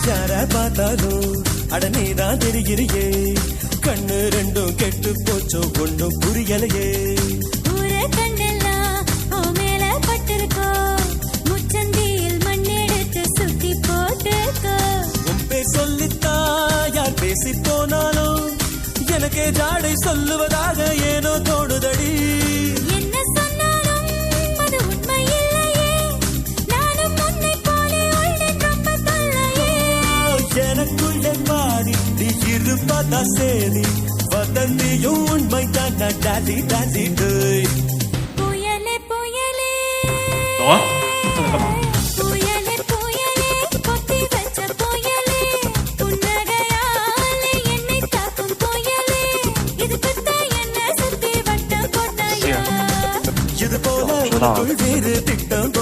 யார பார்த்தாலும் அடனேதான் தெரிகிறியே கண்ணு ரெண்டும் கெட்டு போச்சோ ஒன்னும் புரியலையே ஊரே கண்ணெல்லாம் ஓ மேல பட்டிருக்கோ முச்சந்தியில் மண்ணெடுத்து சுத்தி போட்டுக்கோ உன் பேர் சொல்லித்தா யார் பேசி போனாலும் எனக்கே ஜாடை சொல்லுவதாக ஏனோ தோடுதடி என்ன சொன்னாலும் அது உண்மை இல்லையே நானும் உன்னை போலே உள்ளேன் ரொம்ப தொல்லையே எனக்குள்ளே பாடி நீ இருப்பதா சேரி வதந்தியும் உண்மை தான் டாடி டாடி டேய் புயலே புயலே 나와? புயலே புயலே கொத்தி வச்ச புயலே புன்னகையாலே என்னை தாக்கும் புயலே இதுக்குத்தான் என்ன சுத்தி வட்டம் போட்டாயா இது போல உனக்குள் வேறு திட்டம்